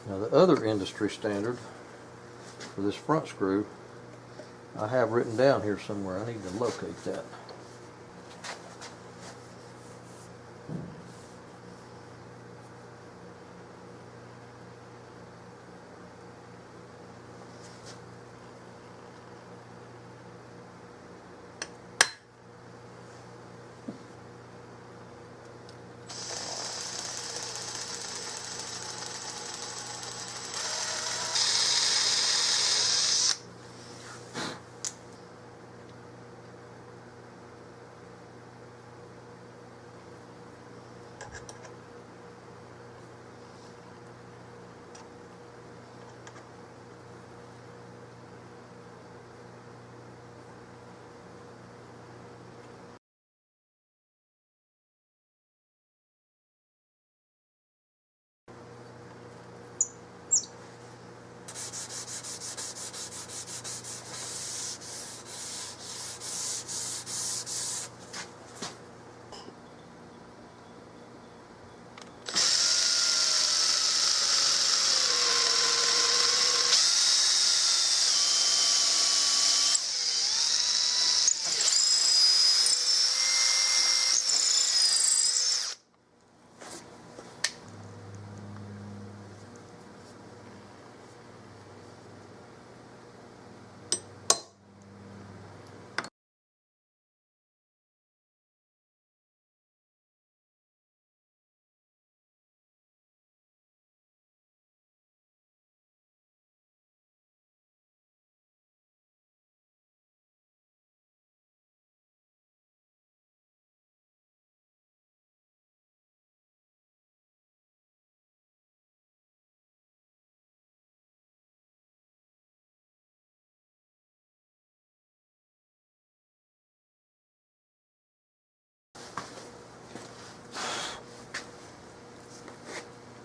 Now the other industry standard for this front screw I have written down here somewhere. I need to locate that.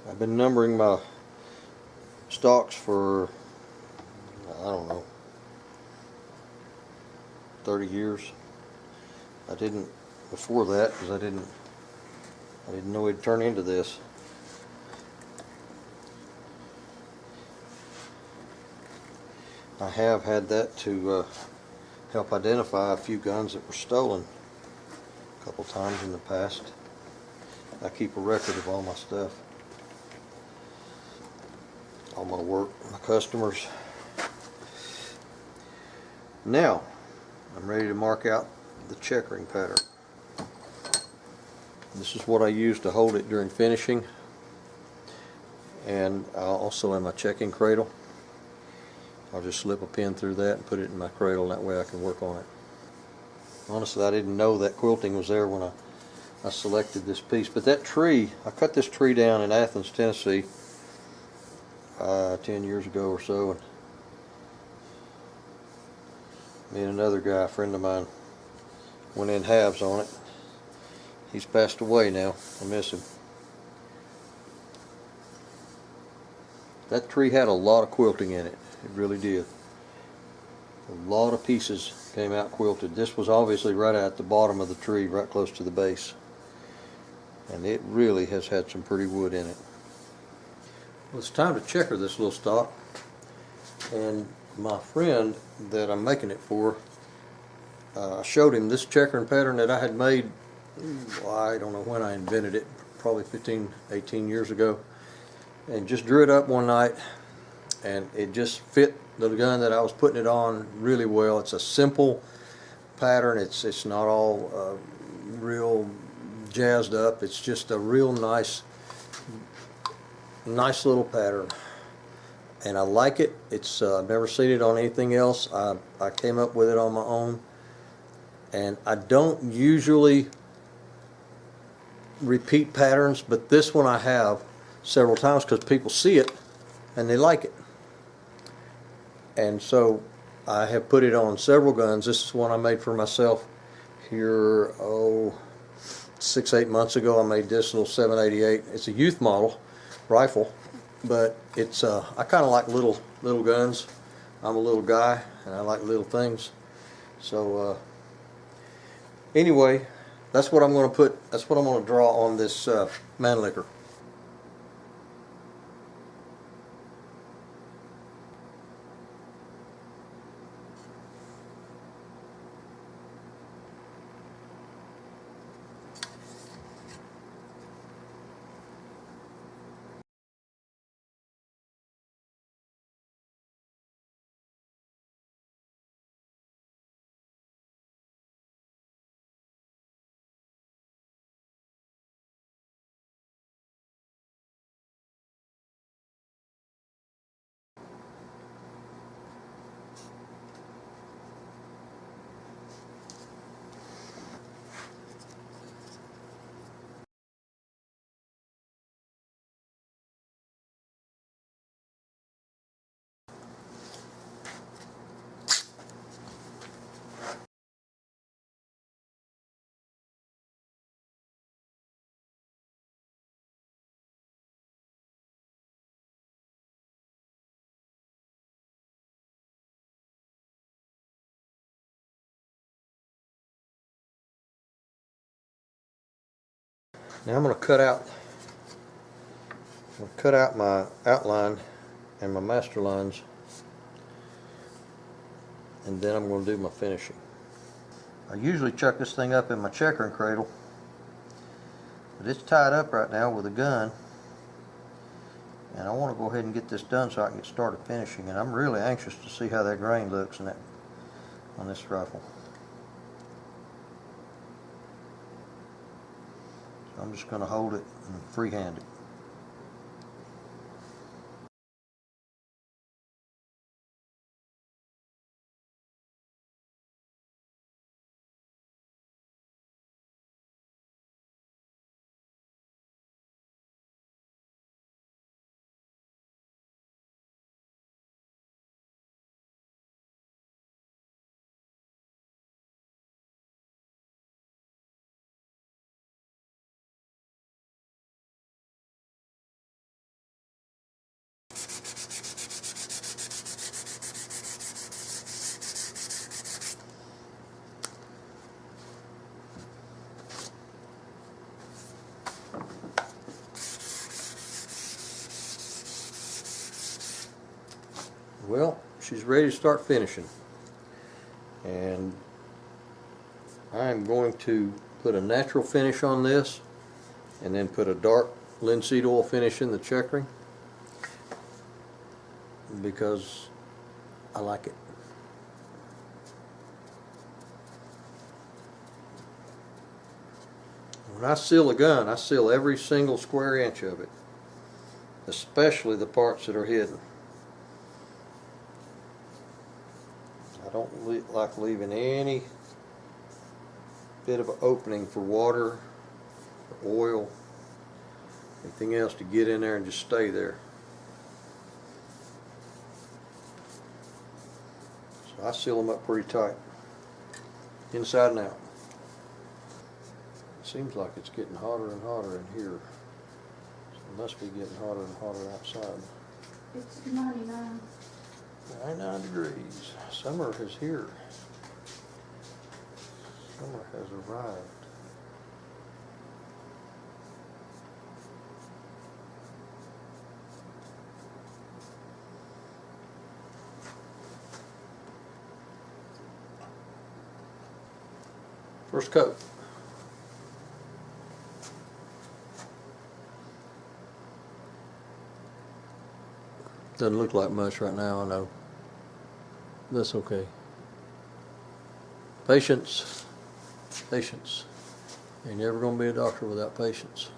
I've been numbering my stalks for, I don't know, 30 years. I didn't before that because I didn't know it'd turn into this. I have had that to help identify a few guns that were stolen a couple times in the past. I keep a record of all my stuff, all my work, my customers. Now I'm ready to mark out the checkering pattern. This is what I use to hold it during finishing, and also in my checking cradle. I'll just slip a pin through that and put it in my cradle, and that way I can work on it. Honestly, I didn't know that quilting was there when I selected this piece, but that tree, I cut this tree down in Athens, Tennessee 10 years ago or so, and me and another guy, a friend of mine, went in halves on it. He's passed away now. I miss him. That tree had a lot of quilting in it. It really did. A lot of pieces came out quilted. This was obviously right at the bottom of the tree, right close to the base. And it really has had some pretty wood in it. Well, it's time to checker this little stock. And my friend that I'm making it for, I showed him this checkering pattern that I had made, well, I don't know when I invented it, probably 15, 18 years ago. And just drew it up one night, and it just fit the gun that I was putting it on really well. It's a simple pattern. It's not all real jazzed up. It's just a real nice little pattern, and I like it. It's I've never seen it on anything else. I came up with it on my own, and I don't usually repeat patterns, but this one I have several times because people see it and they like it. And so I have put it on several guns. This is one I made for myself here, 6-8 months ago. I made this little 788. It's a youth model rifle, but it's I kind of like little guns. I'm a little guy and I like little things. So anyway, that's what I'm going to put. That's what I'm going to draw on this Mannlicher. Now I'm going to cut out my outline and my master lines, and then I'm going to do my finishing. I usually chuck this thing up in my checkering cradle, but it's tied up right now with a gun, and I want to go ahead and get this done so I can get started finishing. And I'm really anxious to see how that grain looks in on this rifle. So I'm just going to hold it and freehand it. Well, she's ready to start finishing, and I'm going to put a natural finish on this and then put a dark linseed oil finish in the checkering because I like it. When I seal a gun, I seal every single square inch of it, especially the parts that are hidden. I don't like leaving any bit of an opening for water, or oil, anything else to get in there and just stay there. So I seal them up pretty tight, inside and out. It seems like it's getting hotter and hotter in here. So it must be getting hotter and hotter outside. It's 99. 99 degrees. Summer is here. Summer has arrived. First coat. Doesn't look like much right now, I know. That's okay. Patience. Patience. You're never going to be a doctor without patience.